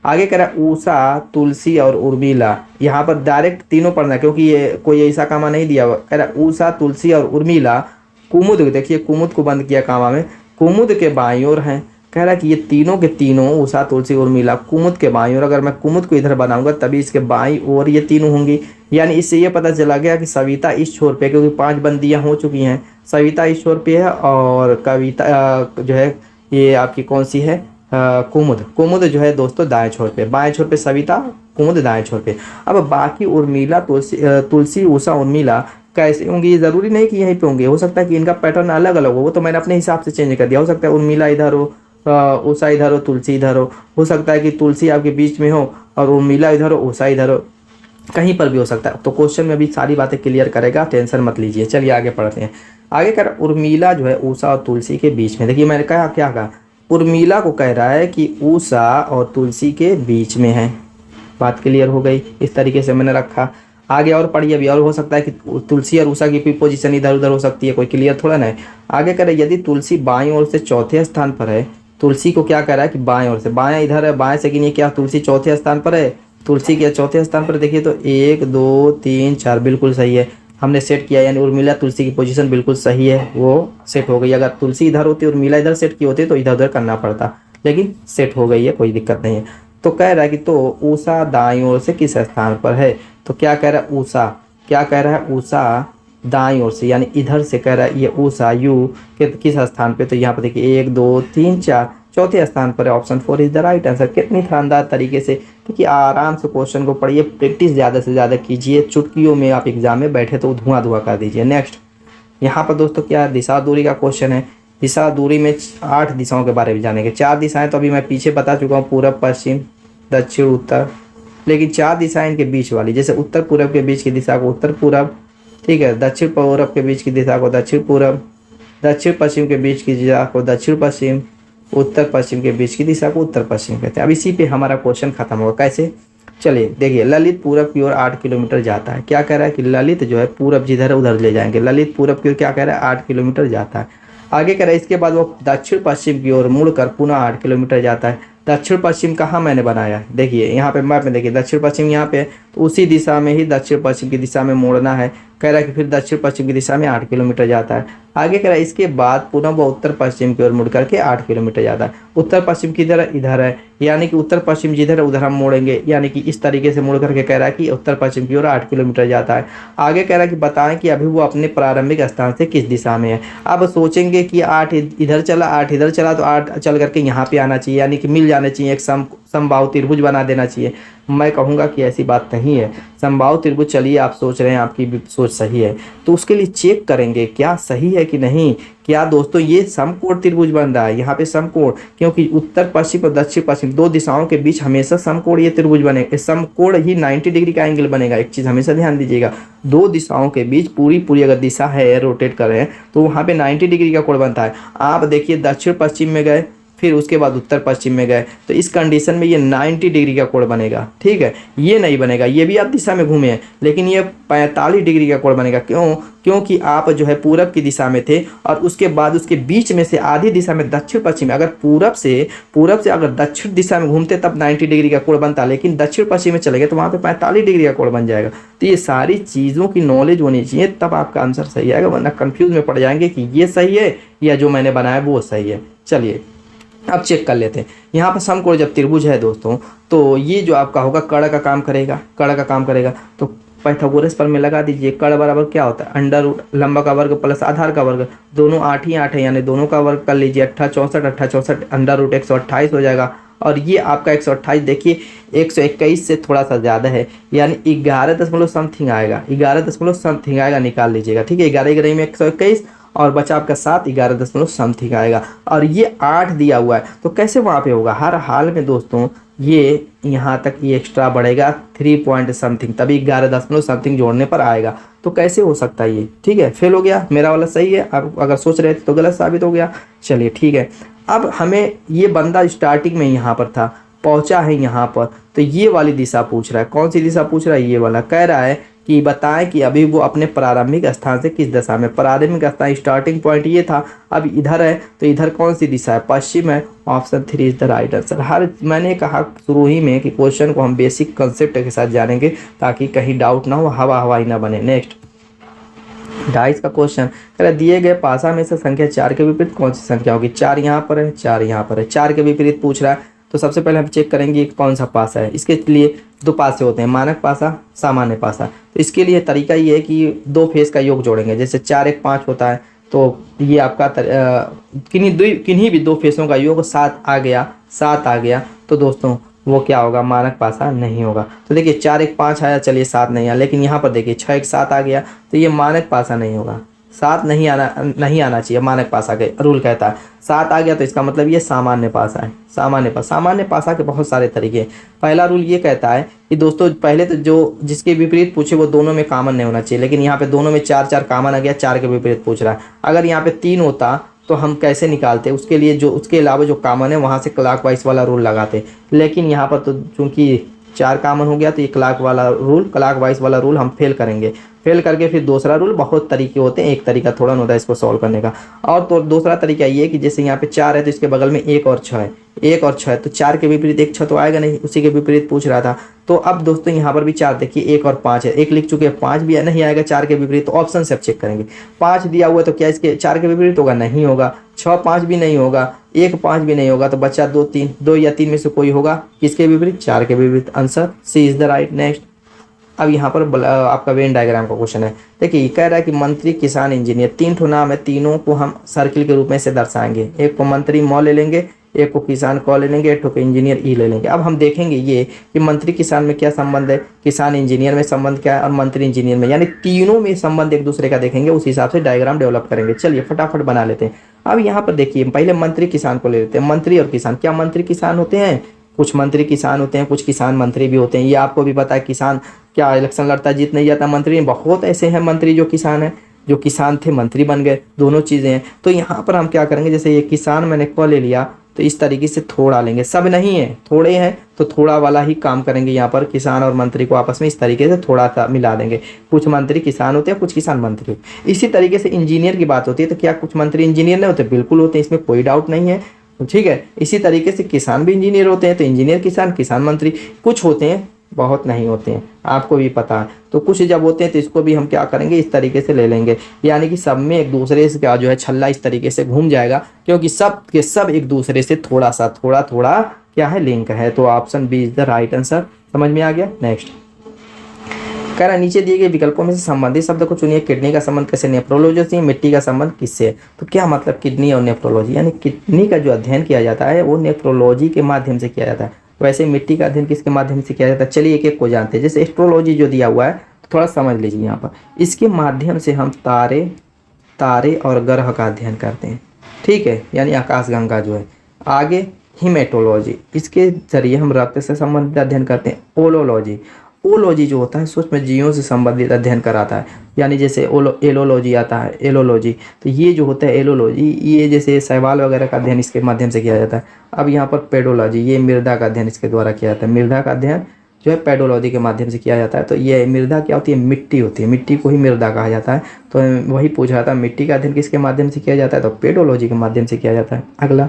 आगे कह रहा है उषा तुलसी और उर्मिला, यहाँ पर डायरेक्ट तीनों पढ़ना क्योंकि ये कोई ऐसा कामा नहीं दिया हुआ। कह रहा है उषा तुलसी और उर्मिला कुमुद, देखिए कुमुद को बंद किया कामा में, कुमुद के बाईं ओर हैं। कह रहा है कि ये तीनों के तीनों उषा तुलसी उर्मिला कुमुद के बाईं ओर, अगर मैं कुमुद को इधर बनाऊंगा तभी इसके बाईं ओर ये तीनों होंगी। यानी इससे ये पता चला गया कि सविता इस छोर पे, क्योंकि 5 बंदियां हो चुकी हैं, सविता इस छोर पे है और कविता जो है ये आपकी कौन सी है, कुमुद, कुमुद जो है दोस्तों दाएं छोर पे, बाएं छोर पे सविता, कुमुद दाएं छोर पे। अब बाकी उर्मिला तुलसी उषा उर्मिला कैसे होंगी, ये ज़रूरी नहीं कि यहीं पे होंगे, हो सकता है कि इनका पैटर्न अलग अलग हो, वो तो मैंने अपने हिसाब से चेंज कर दिया। हो सकता है उर्मिला इधर हो, उषा इधर हो, तुलसी इधर हो सकता है कि तुलसी आपके बीच में हो और उर्मिला इधर हो, उषा इधर हो, कहीं पर भी हो सकता है। तो क्वेश्चन में भी सारी बातें क्लियर करेगा, टेंशन मत लीजिए। चलिए आगे पढ़ते हैं। आगे कर उर्मिला जो है उषा और तुलसी के बीच में, देखिए मैंने कहा क्या कहा, उर्मिला को कह रहा है कि उषा और तुलसी के बीच में है। बात क्लियर हो गई, इस तरीके से मैंने रखा। आगे और पढ़िए, अभी और हो सकता है कि तुलसी और उषा की पोजीशन इधर उधर हो सकती है, कोई क्लियर थोड़ा ना है। आगे कह रहे यदि तुलसी बाईं ओर से चौथे स्थान पर है, तुलसी को क्या कह रहा है कि बाएं ओर से, बायां इधर है, बाएं से गिनिए क्या तुलसी चौथे स्थान पर है, तुलसी के चौथे स्थान पर देखिए तो 1 2 3 4 बिल्कुल सही है, हमने सेट किया, यानी उर्मिला तुलसी की पोजीशन बिल्कुल सही है, वो सेट हो गई। अगर तुलसी इधर होती उर्मिला इधर सेट की होती तो इधर उधर करना पड़ता, लेकिन सेट हो गई है, कोई दिक्कत नहीं है। तो कह रहा है कि तो उषा दाईं ओर से किस स्थान पर है, तो क्या कह रहा है उषा, क्या कह रहा है उषा दाईं ओर से, यानी इधर से कह रहा है ये उषा यू के किस स्थान पे, तो यहाँ पर देखिए 1 2 3 4 चौथे स्थान पर है। Option 4 is the right answer. कितनी शानदार तरीके से, क्योंकि आराम से क्वेश्चन को पढ़िए, प्रैक्टिस ज़्यादा से ज़्यादा कीजिए, चुटकियों में आप एग्जाम में बैठे तो धुआं धुआं कर दीजिए। नेक्स्ट यहाँ पर दोस्तों क्या दिशा दूरी का क्वेश्चन है। दिशा दूरी में 8 दिशाओं के बारे में जानेंगे। 4 दिशाएं तो अभी मैं पीछे बता चुका हूँ, पूरब पश्चिम दक्षिण उत्तर, लेकिन 4 दिशाएं इनके बीच वाली, जैसे उत्तर पूरब के बीच की दिशा को उत्तर पूरब, ठीक है। दक्षिण पूरब के बीच की दिशा को दक्षिण पूरब, दक्षिण पश्चिम के बीच की दिशा को दक्षिण पश्चिम, उत्तर पश्चिम के बीच की दिशा को उत्तर पश्चिम कहते हैं। अब इसी पे हमारा क्वेश्चन खत्म होगा। कैसे? चलिए देखिए, ललित पूरब की ओर 8 किलोमीटर जाता है। क्या कह रहा है कि ललित जो है पूरब जिधर है उधर ले जाएंगे। ललित पूरब की ओर क्या कह रहा है? 8 किलोमीटर जाता है। आगे कह रहा है इसके बाद वो दक्षिण पश्चिम की ओर मुड़कर पुनः 8 किलोमीटर जाता है। दक्षिण पश्चिम कहाँ मैंने बनाया है? देखिए यहाँ पे मैप में देखिए, दक्षिण पश्चिम यहाँ पे, तो उसी दिशा में ही दक्षिण पश्चिम की दिशा में मोड़ना है। कह रहा है कि फिर दक्षिण पश्चिम की दिशा में 8 किलोमीटर जाता है। आगे कह रहा है इसके बाद पुनः वो उत्तर पश्चिम की ओर मुड़ करके 8 किलोमीटर जाता है। उत्तर पश्चिम की तरह इधर है, यानी कि उत्तर पश्चिम जिधर है उधर हम मोड़ेंगे, यानी कि इस तरीके से मुड़ करके कह रहा है कि उत्तर पश्चिम की ओर 8 किलोमीटर जाता है। आगे कह रहा है कि बताएं कि अभी वो अपने प्रारंभिक स्थान से किस दिशा में है। अब सोचेंगे कि 8 इधर चला, 8 इधर चला, तो 8 चल करके यहाँ पे आना चाहिए, यानी कि मिल जाना चाहिए, एक समबाहु त्रिभुज बना देना चाहिए। मैं कहूँगा कि ऐसी बात नहीं है। समबाहु त्रिभुज, चलिए आप सोच रहे हैं आपकी भी सोच सही है, तो उसके लिए चेक करेंगे क्या सही है कि नहीं। क्या दोस्तों ये समकोण त्रिभुज बन रहा है? यहाँ पे समकोण, क्योंकि उत्तर पश्चिम और दक्षिण पश्चिम दो दिशाओं के बीच हमेशा समकोण ये त्रिभुज बनेगा। समकोण ही 90 डिग्री का एंगल बनेगा। एक चीज़ हमेशा ध्यान दीजिएगा, दो दिशाओं के बीच पूरी अगर दिशा है रोटेट कर रहे हैं तो वहाँ पे 90 डिग्री का कोण बनता है। आप देखिए दक्षिण पश्चिम में गए, फिर उसके बाद उत्तर पश्चिम में गए, तो इस कंडीशन में ये 90 डिग्री का कोण बनेगा। ठीक है, ये नहीं बनेगा। ये भी आप दिशा में घूमे हैं, लेकिन ये 45 डिग्री का कोण बनेगा। क्यों? क्योंकि आप जो है पूरब की दिशा में थे और उसके बाद उसके बीच में से आधी दिशा में दक्षिण पश्चिम, अगर पूरब से अगर दक्षिण दिशा में घूमते तब 90 डिग्री का कोण बनता, लेकिन दक्षिण पश्चिम में चले गए तो वहाँ पे 45 डिग्री का कोण बन जाएगा। तो ये सारी चीज़ों की नॉलेज होनी चाहिए, तब आपका आंसर सही आएगा, वरना कंफ्यूज में पड़ जाएंगे कि ये सही है या जो मैंने बनाया वो सही है। चलिए अब चेक कर लेते हैं। यहाँ पर समकोण जब त्रिभुज है दोस्तों, तो ये जो आपका होगा कड़ का काम करेगा। कड़ का काम करेगा तो पाइथागोरस पर में लगा दीजिए। कड़ बराबर क्या होता है? अंडर रूट लंबा का वर्ग प्लस आधार का वर्ग, दोनों 8 ही 8 है, यानी दोनों का वर्ग कर लीजिए। 8 64 8 64 अंडर रूट 128 हो जाएगा। और ये आपका 128 देखिए 121 से थोड़ा सा ज़्यादा है, यानी 11 दशमलव समथिंग आएगा। 11 दशमलव समथिंग आएगा, निकाल लीजिएगा। ठीक है, 11 11 में 121 और बचा आपका 7, 11 दशमलव समथिंग आएगा। और ये 8 दिया हुआ है, तो कैसे वहाँ पे होगा? हर हाल में दोस्तों ये यहाँ तक ये एक्स्ट्रा बढ़ेगा 3 पॉइंट समथिंग, तभी 11 दशमलव समथिंग जोड़ने पर आएगा। तो कैसे हो सकता है ये? ठीक है, फेल हो गया। मेरा वाला सही है, आप अगर सोच रहे थे तो गलत साबित हो गया। चलिए ठीक है, अब हमें ये बंदा स्टार्टिंग में यहाँ पर था, पहुँचा है यहाँ पर, तो ये वाली दिशा पूछ रहा है। कौन सी दिशा पूछ रहा है? ये वाला। कह रहा है कि बताएं कि अभी वो अपने प्रारंभिक स्थान से किस दिशा में। प्रारंभिक स्थान स्टार्टिंग पॉइंट ये था, अब इधर है, तो इधर कौन सी दिशा है? पश्चिम है। Option 3 is the right answer. मैंने कहा शुरू ही में कि क्वेश्चन को हम बेसिक कंसेप्ट के साथ जानेंगे ताकि कहीं डाउट ना हो, हवाई ना बने। नेक्स्ट 22 का क्वेश्चन कह रहा दिए गए पासा में से संख्या 4 के विपरीत कौन सी संख्या होगी? 4 यहाँ पर है, 4 यहाँ पर है, 4 के विपरीत पूछ रहा है। तो सबसे पहले हम चेक करेंगे कौन सा पासा है। इसके लिए 2 पासे होते हैं, मानक पासा, सामान्य पासा। तो इसके लिए तरीका ये है कि 2 फेस का योग जोड़ेंगे। जैसे 4 1 5 होता है, तो ये आपका किन्हीं भी 2 फेसों का योग 7 आ गया, तो दोस्तों वो क्या होगा? मानक पासा नहीं होगा। तो देखिए 4 1 5 आया, चलिए 7 नहीं आया, लेकिन यहाँ पर देखिए 6 1 7 आ गया, तो ये मानक पासा नहीं होगा। 7 नहीं आना चाहिए, मानक पासा के रूल कहता है। 7 आ गया तो इसका मतलब ये सामान्य पासा है। सामान्य पासा के बहुत सारे तरीके। पहला रूल ये कहता है कि दोस्तों पहले तो जो जिसके विपरीत पूछे वो दोनों में कॉमन नहीं होना चाहिए, लेकिन यहाँ पे दोनों में 4 4 कॉमन आ गया, 4 के विपरीत पूछ रहा है। अगर यहाँ पे 3 होता तो हम कैसे निकालते? उसके लिए जो उसके अलावा जो कॉमन है वहाँ से क्लॉकवाइज वाला रूल लगाते, लेकिन यहाँ पर तो चूँकि 4 कॉमन हो गया तो ये क्लॉकवाइज वाला रूल हम फेल करेंगे। फेल करके फिर दूसरा रूल, बहुत तरीके होते हैं, एक तरीका थोड़ा होता है इसको सॉल्व करने का। और तो दूसरा तरीका ये है कि जैसे यहाँ पे 4 है तो इसके बगल में 1 और 6 है, 1 और 6, तो 4 के विपरीत 1 6 तो आएगा नहीं, उसी के विपरीत पूछ रहा था। तो अब दोस्तों यहाँ पर भी 4 देखिए, 1 और 5 है, 1 लिख चुके हैं, 5 भी नहीं आएगा 4 के विपरीत, तो ऑप्शन से अब चेक करेंगे। 5 दिया हुआ है तो क्या इसके 4 के विपरीत होगा? नहीं होगा। 6 5 भी नहीं होगा, 1 5 भी नहीं होगा, तो बच्चा 2 या 3 में से कोई होगा। किसके विपरीत? 4 के विपरीत। Answer C is the right. Next, अब यहाँ पर आपका वेन डायग्राम का क्वेश्चन है। देखिए कह रहा है कि मंत्री, किसान, इंजीनियर 3 ठो नाम है, तीनों को हम सर्किल के रूप में से दर्शाएंगे। एक को मंत्री म ले लेंगे, एक को किसान क ले लेंगे, एक को इंजीनियर ई ले लेंगे। अब हम देखेंगे ये कि मंत्री किसान में क्या संबंध है, किसान इंजीनियर में संबंध क्या है, और मंत्री इंजीनियर में, यानी तीनों में संबंध एक दूसरे का देखेंगे, उस हिसाब से डायग्राम डेवलप करेंगे। चलिए फटाफट बना लेते हैं। अब यहाँ पर देखिए पहले मंत्री किसान को ले लेते हैं। मंत्री और किसान, क्या मंत्री किसान होते हैं? कुछ मंत्री किसान होते हैं, कुछ किसान मंत्री भी होते हैं। ये आपको भी पता है, किसान क्या इलेक्शन लड़ता है, जीत नहीं जाता मंत्री? बहुत ऐसे हैं मंत्री जो किसान हैं, जो किसान थे मंत्री बन गए, दोनों चीज़ें हैं। तो यहाँ पर हम क्या करेंगे, जैसे ये किसान मैंने क ले लिया तो इस तरीके से थोड़ा लेंगे, सब नहीं है थोड़े हैं तो थोड़ा वाला ही काम करेंगे। यहाँ पर किसान और मंत्री को आपस में इस तरीके से थोड़ा सा मिला देंगे, कुछ मंत्री किसान होते हैं, कुछ किसान मंत्री। इसी तरीके से इंजीनियर की बात होती है तो क्या कुछ मंत्री इंजीनियर नहीं होते? बिल्कुल होते हैं, इसमें कोई डाउट नहीं है, ठीक है। इसी तरीके से किसान भी इंजीनियर होते हैं, तो इंजीनियर किसान, किसान मंत्री। कुछ होते हैं, बहुत नहीं होते हैं, आपको भी पता है। तो कुछ जब होते हैं तो इसको भी हम क्या करेंगे, इस तरीके से ले लेंगे, यानी कि सब में एक दूसरे से क्या जो है छल्ला इस तरीके से घूम जाएगा, क्योंकि सब के सब एक दूसरे से थोड़ा सा थोड़ा थोड़ा क्या है, लिंक है। तो option B is the right answer. समझ में आ गया? नेक्स्ट कह रहा नीचे दिए गए विकल्पों में से संबंधित शब्द को चुनिए। किडनी का संबंध कैसे नेफ्रोलॉजी से, मिट्टी का संबंध किससे? तो क्या मतलब किडनी और नेफ्रोलॉजी, यानी किडनी का जो अध्ययन किया जाता है वो नेफ्रोलॉजी के माध्यम से किया जाता है, वैसे मिट्टी का अध्ययन किसके माध्यम से किया जाता है? चलिए एक एक को जानते हैं। जैसे एस्ट्रोलॉजी जो दिया हुआ है तो थोड़ा समझ लीजिए यहाँ पर, इसके माध्यम से हम तारे और ग्रह का अध्ययन करते हैं, ठीक है, यानी आकाशगंगा जो है। आगे हिमेटोलॉजी, इसके जरिए हम रक्त से संबंधित अध्ययन करते हैं। ओलॉजी जो होता है सूक्ष्म जीवों से संबंधित अध्ययन कराता है, यानी जैसे एलोलॉजी आता है, एलोलॉजी, तो ये जो होता है एलोलॉजी, ये जैसे शैवाल वगैरह का अध्ययन इसके माध्यम से किया जाता है। अब यहाँ पर पेडोलॉजी, ये मृदा का अध्ययन इसके द्वारा किया जाता है, मृदा का अध्ययन जो है पेडोलॉजी के माध्यम से किया जाता है। तो ये मृदा क्या होती है? मिट्टी होती है, मिट्टी को ही मृदा कहा जाता है। तो वही पूछ रहा था, मिट्टी का अध्ययन किसके माध्यम से किया जाता है? तो पेडोलॉजी के माध्यम से किया जाता है। अगला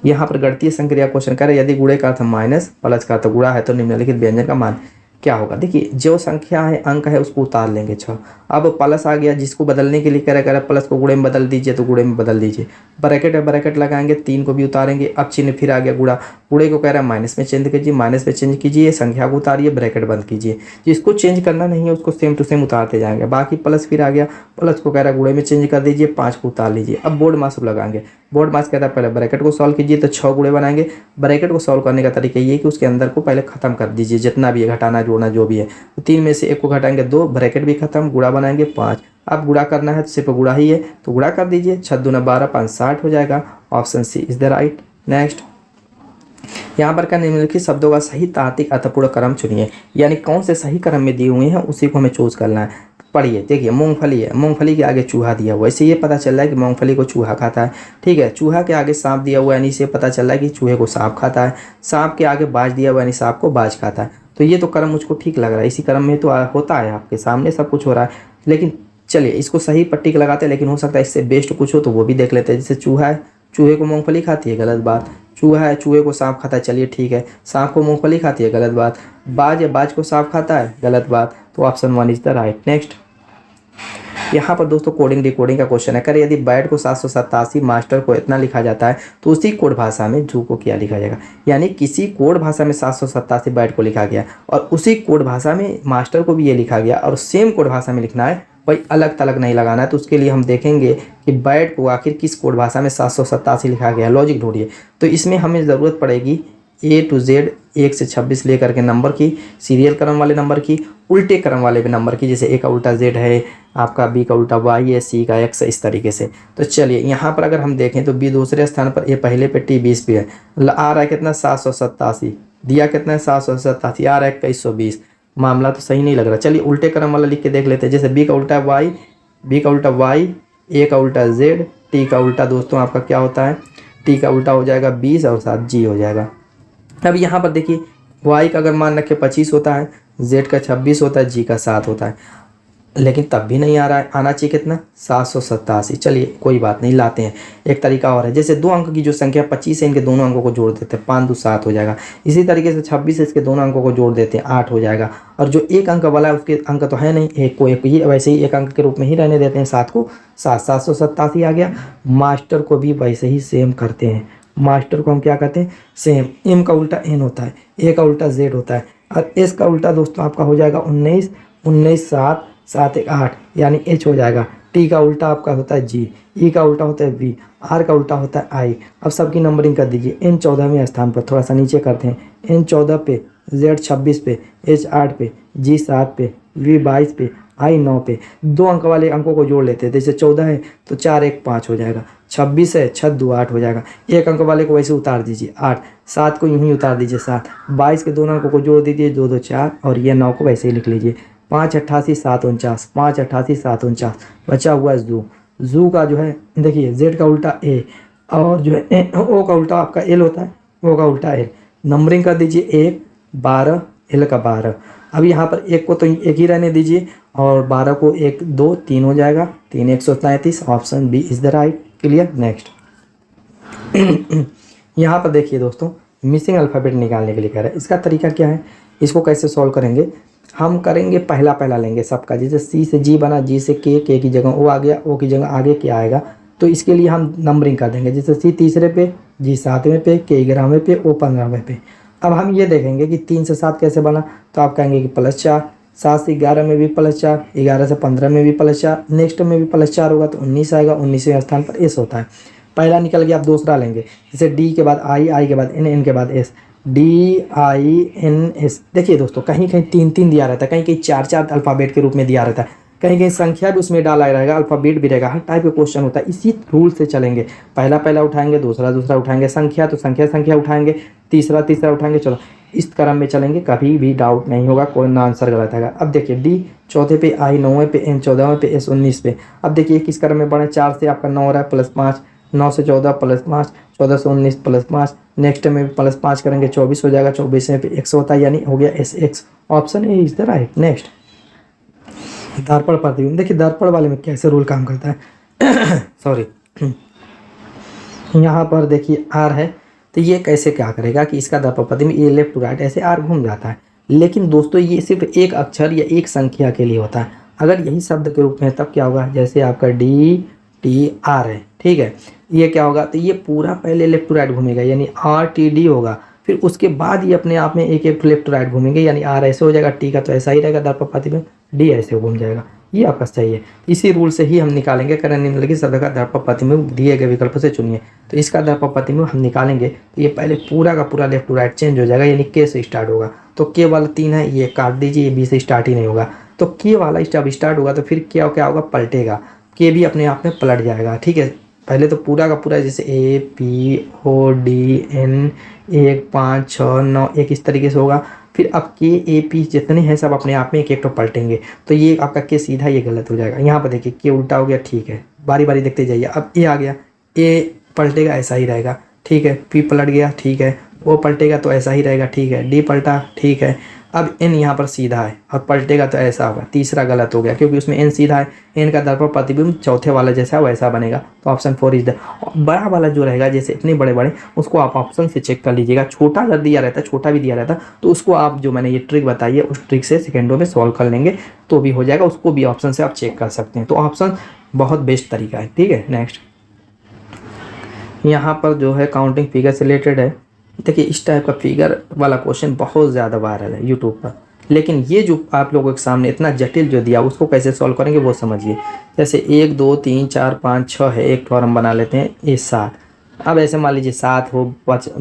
यहाँ पर गणितीय संक्रिया क्वेश्चन कर, यदि गुणे का अर्थ माइनस, प्लस का अर्थ गुणा है तो निम्नलिखित व्यंजन का मान क्या होगा? देखिए जो संख्या है, अंक है, उसको उतार लेंगे 6। अब प्लस आ गया, जिसको बदलने के लिए कह रहा प्लस को गुणे में बदल दीजिए, तो गुणे में बदल दीजिए। ब्रैकेट है, ब्रैकेट लगाएंगे, 3 को भी उतारेंगे। अब चिन्ह फिर आ गया गुणा, गुणे को कह रहा है माइनस में चेंज कीजिए, माइनस में चेंज कीजिए, संख्या को उतारिए, ब्रैकेट बंद कीजिए। जिसको चेंज करना नहीं है उसको सेम टू सेम उतारते जाएंगे। बाकी प्लस फिर आ गया, प्लस को कह रहा है गुणे में चेंज कर दीजिए, 5 को उतार लीजिए। अब बोर्ड मास लगाएंगे, बोर्ड मास कहता है पहले ब्रैकेट को सॉल्व कीजिए, तो 6 गुणे बनाएंगे। ब्रैकेट को सॉल्व करने का तरीका ये है कि उसके अंदर को पहले खत्म कर दीजिए, जितना भी है घटाना जोड़ना जो भी है। तो 3 में से 1 को घटाएंगे 2, ब्रैकेट भी खत्म, गुणा बनाएंगे 5। अब गुणा करना है तो सिर्फ गुणा ही है, तो गुणा कर दीजिए, 6 दूना 12, 5 60 हो जाएगा। Option C is the right. Next यहाँ पर क्या निम्नलिखित शब्दों का सही तार्किक अर्थपूर्ण क्रम चुनिए, यानी कौन से सही क्रम में दिए हुए हैं उसी को हमें चूज करना है। पढ़िए, देखिए मूंगफली है, मूंगफली के आगे चूहा दिया हुआ है, इससे ये पता चल रहा है कि मूंगफली को चूहा खाता है, ठीक है। चूहा के आगे सांप दिया हुआ है, यानी इससे पता चल रहा है कि चूहे को सांप खाता है। सांप के आगे बाज दिया हुआ है, यानी सांप को बाज खाता है। तो ये तो क्रम मुझको ठीक लग रहा है, इसी क्रम में तो होता है, आपके सामने सब कुछ हो रहा है। लेकिन चलिए इसको सही पट्टी लगाते हैं, लेकिन हो सकता है इससे बेस्ट कुछ हो तो वो भी देख लेते हैं। जैसे चूहा है, चूहे को मूंगफली खाती है, गलत बात। चूहा है, चूहे को सांप खाता है, चलिए ठीक है। सांप को मूंगफली खाती है, गलत बात। बाज है, बाज को सांप खाता है, गलत बात। तो option 1 is the right. Next यहाँ पर दोस्तों कोडिंग डिकोडिंग का क्वेश्चन है। कर यदि बैट को 787, मास्टर को इतना लिखा जाता है तो उसी कोड भाषा में जू को क्या लिखा जाएगा? यानी किसी कोड भाषा में 787 बैट को लिखा गया और उसी कोड भाषा में मास्टर को भी ये लिखा गया, और सेम कोड भाषा में लिखना है, भाई अलग थलग नहीं लगाना है। तो उसके लिए हम देखेंगे कि बैट को आखिर किस कोड भाषा में 787 लिखा गया है, लॉजिक ढूंढिए। तो इसमें हमें ज़रूरत पड़ेगी A to Z 1 से 26 लेकर के नंबर की, सीरियल क्रम वाले नंबर की, उल्टे क्रम वाले भी नंबर की, जैसे A का उल्टा Z है, आपका B का उल्टा Y है, C का X है, इस तरीके से। तो चलिए यहाँ पर अगर हम देखें तो B दूसरे स्थान पर, A पहले पे, T 20 पे है। आ रहा है कितना? 787 दिया, कितना है? 787, आ रहा है 2120। मामला तो सही नहीं लग रहा। चलिए उल्टे क्रम वाला लिख के देख लेते हैं। जैसे B का उल्टा Y, B का उल्टा Y, A का उल्टा Z, T का उल्टा दोस्तों आपका क्या होता है? T का उल्टा हो जाएगा 20 और 7 G हो जाएगा। अब यहाँ पर देखिए Y का अगर मान रखें 25 होता है, Z का 26 होता है, G का 7 होता है, लेकिन तब भी नहीं आ रहा है। आना चाहिए कितना? 787। चलिए कोई बात नहीं, लाते हैं। एक तरीका और है, जैसे 2 अंक की जो संख्या 25 है, इनके दोनों अंकों को जोड़ देते हैं, 5 2 7 हो जाएगा। इसी तरीके से 26 है, इसके दोनों अंकों को जोड़ देते हैं, 8 हो जाएगा। और जो एक अंक वाला है उसके अंक तो है नहीं, एक को एक ही वैसे ही एक अंक के रूप में ही रहने देते हैं, 7 को 7, 787 आ गया। मास्टर को भी वैसे ही सेम करते हैं। मास्टर को हम क्या कहते हैं? सेम। M का उल्टा N होता है, A का उल्टा Z होता है, और S का उल्टा दोस्तों आपका हो जाएगा 19, 19 7, 7 1 8, यानी H हो जाएगा। T का उल्टा आपका होता है G, E का उल्टा होता है V, R का उल्टा होता है I। अब सबकी नंबरिंग कर दीजिए। N 14वें स्थान पर, थोड़ा सा नीचे करते हैं। N 14 पे, Z 26 पे, H 8 पे, G 7 पे, V 22 पे, I 9 पे। 2 अंक वाले अंकों को जोड़ लेते हैं। जैसे 14 है तो 4 1 5 हो जाएगा, 26 है, 6 2 8 हो जाएगा। एक अंक वाले को वैसे उतार दीजिए 8, 7 को यूं ही उतार दीजिए 7, 22 के दोनों अंकों को जोड़ दीजिए 2 2 4 और ये 9 को वैसे ही लिख लीजिए। 5 88 7 49, 5 88 7 49, बचा हुआ जू। जू का जो है देखिए जेड का उल्टा ए और जो है ओ का उल्टा आपका एल होता है, ओ का उल्टा एल। नंबरिंग कर दीजिए 1 12 एल का 12। अब यहाँ पर एक को तो एक ही रहने दीजिए और 12 को 1 2 3 हो जाएगा, 3 133। Option B is the right. Clear. Next यहाँ पर देखिए दोस्तों मिसिंग अल्फ़ाबेट निकालने के लिए कह रहा है। इसका तरीका क्या है, इसको कैसे सॉल्व करेंगे, हम करेंगे पहला पहला लेंगे सबका। जैसे सी से जी बना, जी से के की जगह ओ आ गया, ओ की जगह आगे क्या आएगा, तो इसके लिए हम नंबरिंग कर देंगे। जैसे सी तीसरे पे, जी 7वें पे, के 11वें पे, ओ 15वें पे। अब हम ये देखेंगे कि 3 से 7 कैसे बना, तो आप कहेंगे कि +4, 7 से 11 में भी +4, 11 से 15 में भी +4, नेक्स्ट में भी +4 होगा तो 19 आएगा। 19वें स्थान पर एस होता है। पहला निकल गया, आप दूसरा लेंगे। जैसे डी के बाद आई, आई के बाद एन, एन के बाद एस, DINS। देखिए दोस्तों कहीं कहीं 3 3 दिया रहता है, कहीं कहीं 4 4 अल्फ़ाबेट के रूप में दिया रहता है, कहीं कहीं संख्या भी उसमें डाला रहेगा, अल्फ़ाबेट भी रहेगा। हर टाइप का क्वेश्चन होता है, इसी रूल से चलेंगे। पहला पहला उठाएंगे, दूसरा दूसरा उठाएंगे, संख्या तो संख्या संख्या उठाएंगे, तीसरा तीसरा उठाएंगे। चलो इस क्रम में चलेंगे, कभी भी डाउट नहीं होगा, कोई ना आंसर गलत आएगा। अब देखिए डी 4थे पे, आई 9वें पे, एन 14वें पे, एस 19 पे। अब देखिए किस क्रम में बढ़े, 4 से आपका 9 रहा है +5, 9 से 14 +5, 14 से 19 +5, नेक्स्ट में +5 करेंगे 24 हो जाएगा, 24 में x होता है यानी हो गया SX। Option A is the right. Next दर्पण प्रतिबिंब। देखिए दर्पण वाले में कैसे रूल काम करता है सॉरी यहाँ पर देखिए R है, तो ये कैसे क्या करेगा कि इसका दर्पण प्रतिबिंब ये लेफ्ट टू राइट ऐसे R घूम जाता है। लेकिन दोस्तों ये सिर्फ एक अक्षर या एक संख्या के लिए होता है। अगर यही शब्द के रूप में है तब क्या होगा, जैसे आपका DTR है, ठीक है, ये क्या होगा, तो ये पूरा पहले लेफ्ट टू राइट घूमेगा यानी RTD होगा, फिर उसके बाद ये अपने आप में एक एक लेफ्ट टू राइट घूमेंगे यानी R ऐसे हो जाएगा, T का तो ऐसा ही रहेगा दर्पण प्रतिबिंब, D ऐसे घूम जाएगा। ये आपका सही है। इसी रूल से ही हम निकालेंगे करें निम्नलिखित शब्द का दर्पण प्रतिबिंब दिए गए विकल्प से चुनिए। तो इसका दर्पण प्रतिबिंब हम निकालेंगे तो ये पहले पूरा का पूरा लेफ्ट टू राइट चेंज हो जाएगा यानी के से स्टार्ट होगा। तो के वाला 3 है, ये काट दीजिए, ये बी से स्टार्ट ही नहीं होगा। तो के वाला जब स्टार्ट होगा तो फिर क्या क्या होगा, पलटेगा, के भी अपने आप में पलट जाएगा। ठीक है, पहले तो पूरा का पूरा जैसे APODN 1 5 6 9 एक इस तरीके से होगा। फिर अब KAP जितने हैं सब अपने आप में एक एक तो पलटेंगे, तो ये आपका के सीधा ये गलत हो जाएगा। यहाँ पर देखिए के उल्टा हो गया, ठीक है, बारी बारी देखते जाइए। अब ए आ गया, ए पलटेगा ऐसा ही रहेगा, ठीक है, P पलट गया, ठीक है, O पलटेगा तो ऐसा ही रहेगा, ठीक है, D पलटा, ठीक है। अब N यहाँ पर सीधा है और पलटेगा तो ऐसा होगा, तीसरा गलत हो गया क्योंकि उसमें N सीधा है। N का दर्पण प्रतिबिंब चौथे वाला जैसा है वैसा बनेगा, तो ऑप्शन 4 इज द। बड़ा वाला जो रहेगा जैसे इतने बड़े बड़े उसको आप ऑप्शन से चेक कर लीजिएगा। छोटा अगर दिया रहता, छोटा भी दिया रहता तो उसको आप जो मैंने ये ट्रिक बताई है उस ट्रिक से सेकेंडों में सॉल्व कर लेंगे तो भी हो जाएगा, उसको भी ऑप्शन से आप चेक कर सकते हैं। तो ऑप्शन बहुत बेस्ट तरीका है। ठीक है, नेक्स्ट यहाँ पर जो है काउंटिंग फिगर से रिलेटेड है। देखिए इस टाइप का फिगर वाला क्वेश्चन बहुत ज़्यादा वायरल है यूट्यूब पर, लेकिन ये जो आप लोगों के सामने इतना जटिल जो दिया उसको कैसे सॉल्व करेंगे वो समझिए। जैसे 1 2 3 4 5 6 है, एक फॉर्म बना लेते हैं, ये 7। अब ऐसे मान लीजिए 7 हो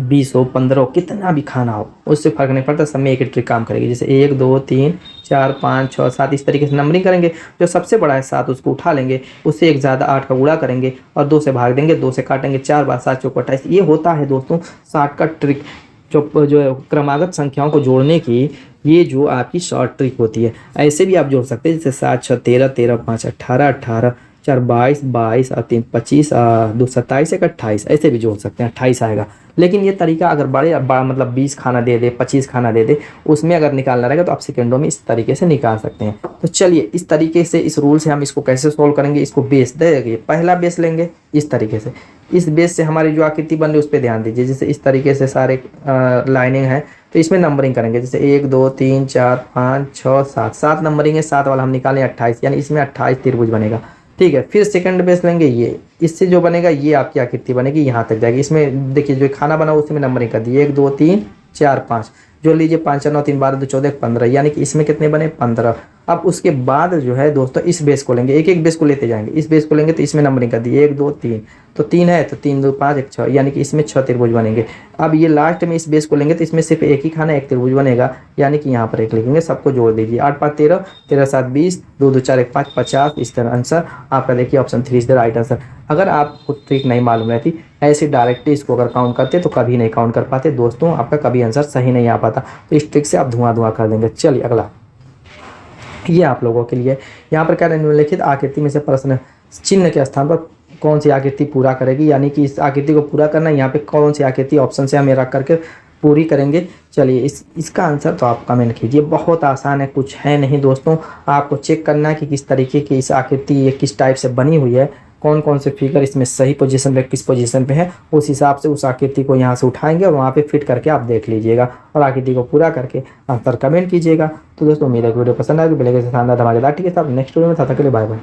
20 हो 15 हो, कितना भी खाना हो उससे फ़र्क नहीं पड़ता, सब में एक ट्रिक काम करेगी। जैसे 1 2 3 4 5 6 7 इस तरीके से नंबरिंग करेंगे। जो सबसे बड़ा है 7 उसको उठा लेंगे, उससे एक ज़्यादा 8 का गुणा करेंगे और 2 से भाग देंगे, 2 से काटेंगे, 4 बार 7 चौक 28। ये होता है दोस्तों 60 का ट्रिक, जो है क्रमागत संख्याओं को जोड़ने की ये जो आपकी शॉर्ट ट्रिक होती है। ऐसे भी आप जोड़ सकते हैं, जैसे 7 6 13 13 5 18 18 4 22 22 और 3 25 2 27 1 28 ऐसे भी जोड़ सकते हैं, 28 आएगा। लेकिन ये तरीका अगर बड़े मतलब 20 खाना दे दे 25 खाना दे दे उसमें अगर निकालना रहेगा तो आप सेकेंडों में इस तरीके से निकाल सकते हैं। तो चलिए इस तरीके से इस रूल से हम इसको कैसे सोल्व करेंगे। इसको बेस देंगे, पहला बेस लेंगे इस तरीके से, इस बेस से हमारी जो आकृति बन रही है उस पर ध्यान दीजिए। जैसे इस तरीके से सारे लाइनिंग है तो इसमें नंबरिंग करेंगे, जैसे 1 2 3 4 5 6 7 7 नंबरिंग है, 7 वाला हम निकालें 28 यानी इसमें 28 त्रिभुज बनेगा। ठीक है, फिर सेकंड बेस लेंगे, ये इससे जो बनेगा ये आपकी आकृति बनेगी, यहाँ तक जाएगी। इसमें देखिए जो खाना बना उसमें नंबरिंग कर दी 1 2 3 4 5, जो लीजिए 5 9 3 12 2 14 15 यानी कि इसमें कितने बने 15। अब उसके बाद जो है दोस्तों इस बेस को लेंगे, एक एक बेस को लेते जाएंगे। इस बेस को लेंगे तो इसमें नंबरिंग कर दी 1 2 3, तो 3 है तो 3 2 5 1 6, यानी कि इसमें 6 त्रिभुज बनेंगे। अब ये लास्ट में इस बेस को लेंगे तो इसमें सिर्फ एक ही खाना एक त्रिभुज बनेगा, यानी कि यहाँ पर एक लिखेंगे, सबको जोड़ दीजिए। 8 5 13, 13 7 20, 2 2 4 1 5, 50। इस तरह आंसर आपका देखिए option 3 is the right answer. अगर आपको ट्रिक नहीं मालूम रहती, ऐसे डायरेक्टली इसको अगर काउंट करते तो कभी नहीं काउंट कर पाते दोस्तों, आपका कभी आंसर सही नहीं आ पाता। तो इस ट्रिक से आप धुआं कर देंगे। चलिए अगला, ये आप लोगों के लिए यहाँ पर क्या निम्नलिखित आकृति में से प्रश्न चिन्ह के स्थान पर कौन सी आकृति पूरा करेगी, यानी कि इस आकृति को पूरा करना, यहाँ पे कौन सी आकृति ऑप्शन से हमें रख करके पूरी करेंगे। चलिए इसका आंसर तो आप कमेंट कीजिए, बहुत आसान है, कुछ है नहीं दोस्तों। आपको चेक करना है कि किस तरीके की इस आकृति ये किस टाइप से बनी हुई है, कौन कौन से फिगर इसमें सही पोजीशन पे किस पोजीशन पे है, उस हिसाब से उस आकृति को यहाँ से उठाएंगे और वहाँ पे फिट करके आप देख लीजिएगा और आकृति को पूरा करके आंसर कमेंट कीजिएगा। तो दोस्तों उम्मीद है कि वीडियो पसंद आएगी, मिलेगा शानदार धमाकेदार ठीक है साहब नेक्स्ट वीडियो में, तब तक के लिए बाय बाय।